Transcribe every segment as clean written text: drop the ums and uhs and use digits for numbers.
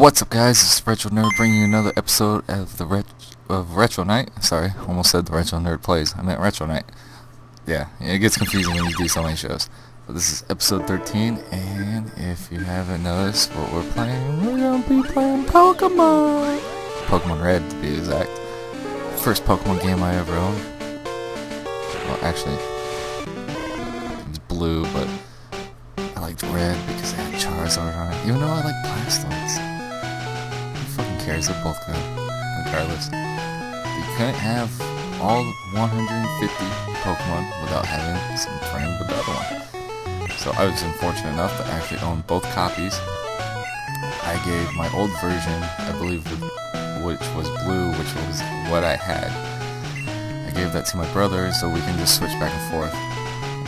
What's up, guys? It's Retro Nerd bringing you another episode of the Retro Night. Sorry, almost said the Retro Nerd Plays. I meant Retro Night. Yeah, it gets confusing when you do so many shows. But this is episode 13, and if you haven't noticed what we're playing, we're gonna be playing Pokemon! Pokemon Red, to be exact. First Pokemon game I ever owned. Well, actually, it's blue, but I liked red because it had Charizard on it. Even though I like Blastoise. Who fucking cares? They're both good. Regardless. You couldn't have all 150 Pokemon without having some friend with the other one. So I was unfortunate enough to actually own both copies. I gave my old version, I believe, which was blue, which was what I had. I gave that to my brother so we can just switch back and forth.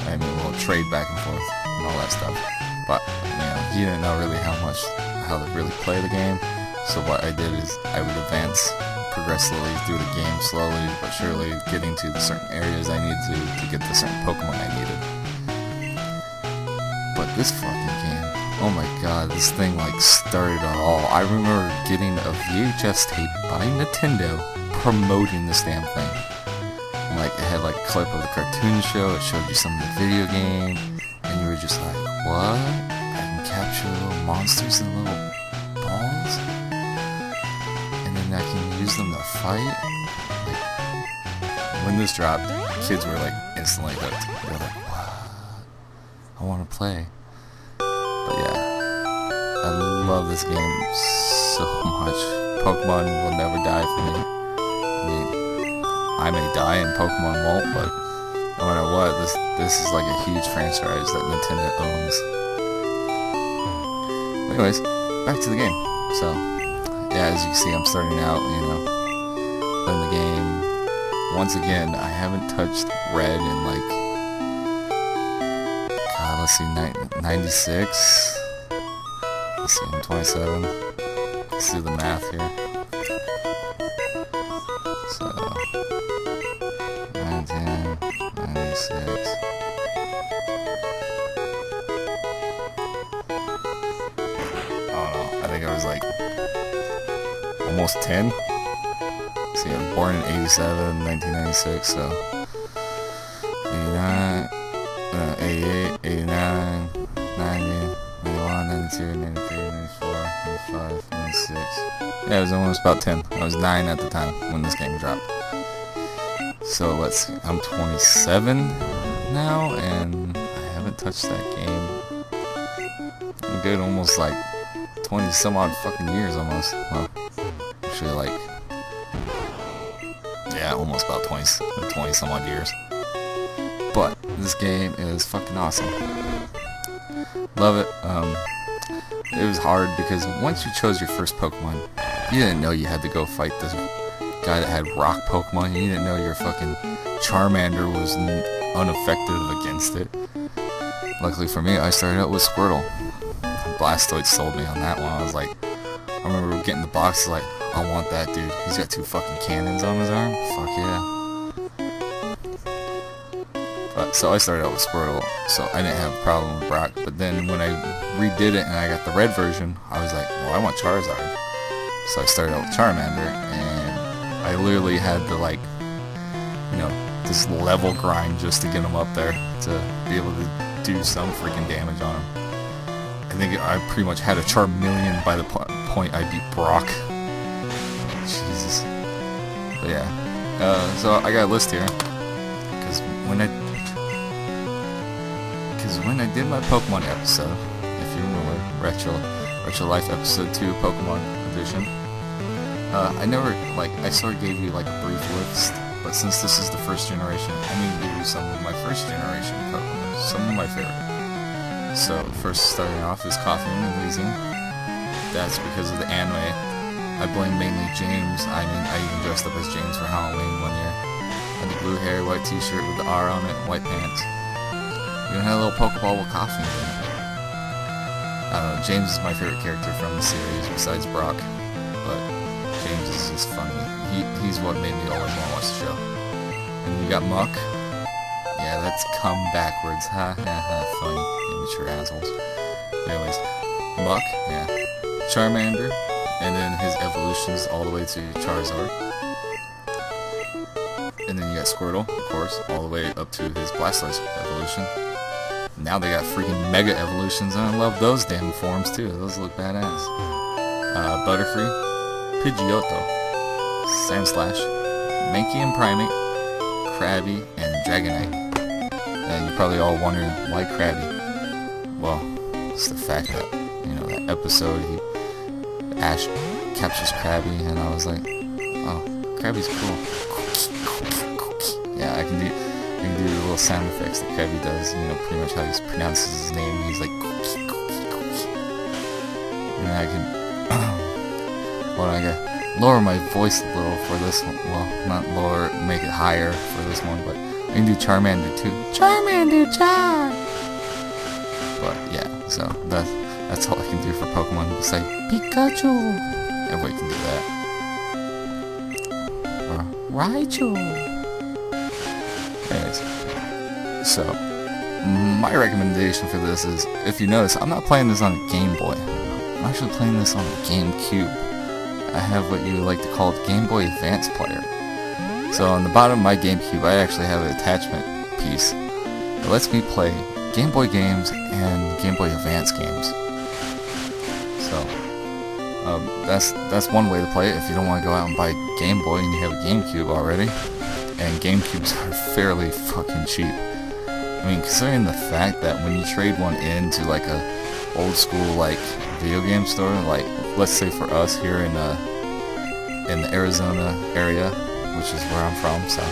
I mean, we'll trade back and forth and all that stuff. But, you know, he didn't know really how to really play the game. So what I did is I would advance progressively through the game, slowly but surely, getting to the certain areas I needed to get the certain Pokemon I needed. But this fucking game, oh my god, this thing like started it all. I remember getting a VHS tape by Nintendo promoting this damn thing. And, like, it had like a clip of the cartoon show, it showed you some of the video game, and you were just like, what? I can capture little monsters in little balls? And then I can use them to fight? Like, when this dropped, kids were like instantly hooked. They're like, what? I want to play. But yeah, I love this game so much. Pokemon will never die for me. I mean, I may die and Pokemon won't, but no matter what, this is like a huge franchise that Nintendo owns. Anyways, back to the game. So, yeah, as you can see, I'm starting out, playing the game. Once again, I haven't touched Red in like, God, let's see, 96? Let's see, I'm 27. Let's do the math here. So, 1996. I think I was like almost 10. See, I was born in 87, 1996, so 89, 88, 89, 90, 91, 92, 93, 94, 95, 96. Yeah, it was almost about 10. I was 9 at the time when this game dropped. So let's see, I'm 27 now, and I haven't touched that game. I'm good almost like 20 some odd fucking years almost. Well, actually like, yeah, almost about 20 some odd years. But this game is fucking awesome. Love it. It was hard because once you chose your first Pokemon, you didn't know you had to go fight this guy that had rock Pokemon. You didn't know your fucking Charmander was unaffected against it. Luckily for me, I started out with Squirtle. Blastoise sold me on that one. I was like, I remember getting the box, like, I want that dude. He's got 2 fucking cannons on his arm. Fuck yeah. But, so I started out with Squirtle, so I didn't have a problem with Brock. But then when I redid it and I got the red version, I was like, well, I want Charizard. So I started out with Charmander, and I literally had to, like, this level grind just to get him up there to be able to do some freaking damage on him. I think I pretty much had a Charmeleon by the point I beat Brock. Jesus. But yeah. So I got a list here. Because when I did my Pokemon episode, if you remember, Retro Life episode 2 Pokemon edition, I sort of gave you like a brief list, but since this is the first generation, I'm going to give you some of my first generation Pokemon, some of my favorite. So, first starting off is Coughing and Wheezing. That's because of the anime. I blame mainly James. I even dressed up as James for Halloween one year. Had the blue hair, white t-shirt with the R on it, and white pants. Even had a little Pokeball with Coughing in it. I don't know, James is my favorite character from the series, besides Brock. But James is just funny. He's what made me always want to watch the show. And we got Muck. Yeah, that's come backwards. Ha ha ha, funny. Immature assholes. Anyways, Muck, yeah. Charmander, and then his evolutions all the way to Charizard. And then you got Squirtle, of course, all the way up to his Blastoise evolution. Now they got freaking Mega Evolutions, and I love those damn forms too. Those look badass. Butterfree, Pidgeotto, Sandslash, Mankey and Primate, Krabby, and Dragonite. And you're probably all wondering, why Krabby? Well, it's the fact that, you know, that episode, Ash captures Krabby, and I was like, oh, Krabby's cool. Yeah, I can do the little sound effects that Krabby does, you know, pretty much how he pronounces his name. He's like, and I can, well, I gotta lower my voice a little for this one. Well, not lower, make it higher for this one, but I can do Charmander too. Charmander, Char! But yeah, so that's all I can do for Pokemon. Just say Pikachu. Everybody can do that. Or Raichu. Anyways, so my recommendation for this is, if you notice, I'm not playing this on a Game Boy. I'm actually playing this on a GameCube. I have what you would like to call the Game Boy Advance player. So on the bottom of my GameCube, I actually have an attachment piece that lets me play Game Boy games and Game Boy Advance games. So that's one way to play it if you don't want to go out and buy a Game Boy and you have a GameCube already. And GameCubes are fairly fucking cheap. I mean, considering the fact that when you trade one into like a old school like video game store, like let's say for us here in the Arizona area, which is where I'm from, so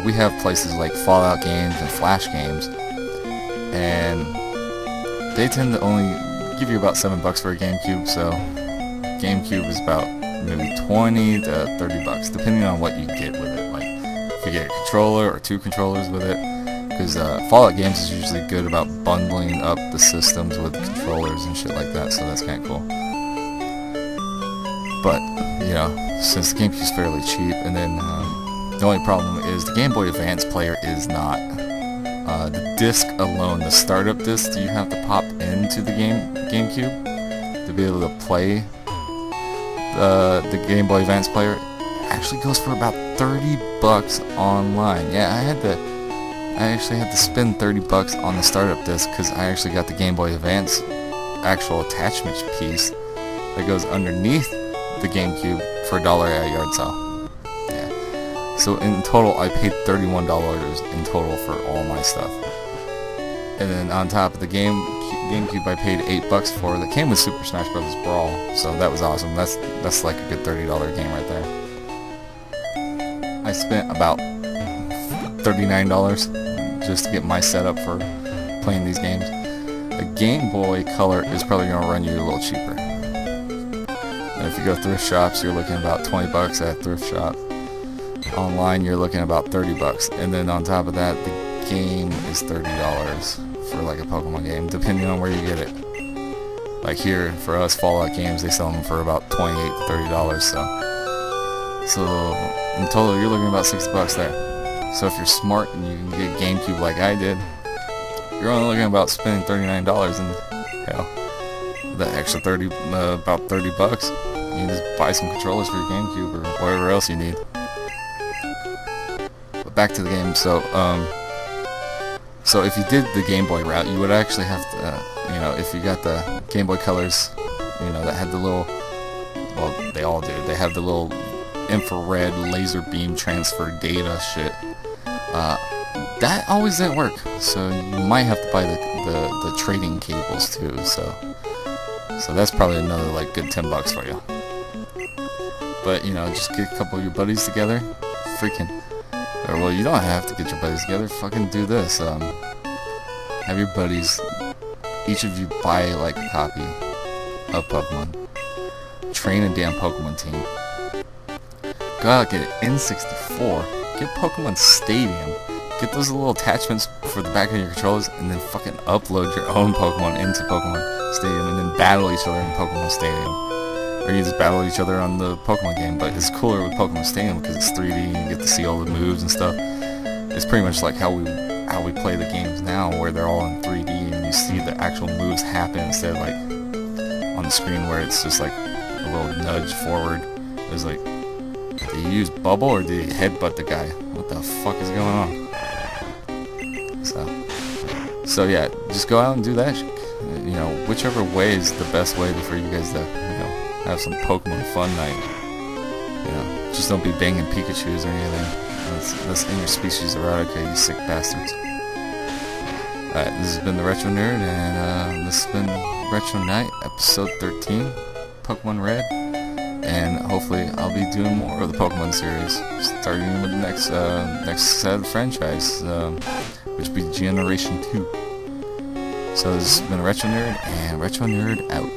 we have places like Fallout games and Flash games, and they tend to only give you about $7 for a GameCube. So GameCube is about maybe 20 to 30 bucks, depending on what you get with it. Like if you get a controller or 2 controllers with it, because Fallout games is usually good about bundling up the systems with controllers and shit like that, so that's kind of cool. But, you know, since the GameCube is fairly cheap, and then the only problem is the Game Boy Advance player is not. The disc alone, the startup disc you have to pop into the GameCube to be able to play the Game Boy Advance player actually goes for about 30 bucks online. Yeah, I actually had to spend 30 bucks on the startup disc because I actually got the Game Boy Advance actual attachment piece that goes underneath the GameCube for $1 at a yard sale. Yeah. So in total, I paid $31 in total for all my stuff. And then on top of the GameCube, I paid $8 for. That came with Super Smash Bros. Brawl, so that was awesome. That's like a good $30 game right there. I spent about $39 just to get my setup for playing these games. A Game Boy Color is probably going to run you a little cheaper. And if you go thrift shops, you're looking about 20 bucks at a thrift shop. Online, you're looking about 30 bucks. And then on top of that, the game is $30 for like a Pokemon game, depending on where you get it. Like here, for us, Fallout games, they sell them for about $28 to $30. So in total, you're looking at about 60 bucks there. So if you're smart and you can get GameCube like I did, you're only looking about spending $39, and hell, that extra about 30 bucks, you can just buy some controllers for your GameCube or whatever else you need. But back to the game. So if you did the Game Boy route, you would actually have to, you know, if you got the Game Boy Colors, you know, that had the little, well, they all do. They have the little infrared laser beam transfer data shit. That always didn't work, so you might have to buy the trading cables too. So that's probably another like good $10 for you. But you know, just get a couple of your buddies together, or well, you don't have to get your buddies together. Fucking do this. Have your buddies, each of you buy like a copy of Pokemon. Train a damn Pokemon team. Go out, get an N64, get Pokemon Stadium, get those little attachments for the back of your controllers, and then fucking upload your own Pokemon into Pokemon Stadium, and then battle each other in Pokemon Stadium. Or you just battle each other on the Pokemon game, but it's cooler with Pokemon Stadium because it's 3D and you get to see all the moves and stuff. It's pretty much like how we play the games now, where they're all in 3D and you see the actual moves happen instead of like on the screen where it's just like a little nudge forward. It was like, did he use bubble or did he headbutt the guy? What the fuck is going on? So yeah, just go out and do that. You know, whichever way is the best way for you guys to, you know, have some Pokemon fun night. You know, just don't be banging Pikachus or anything. That's interspecies erotica, you sick bastards. Alright, this has been the Retro Nerd, and this has been Retro Night, episode 13, Pokemon Red. And hopefully I'll be doing more of the Pokemon series, starting with the next set of the franchise, which will be Generation 2. So this has been Retro Nerd, and Retro Nerd out.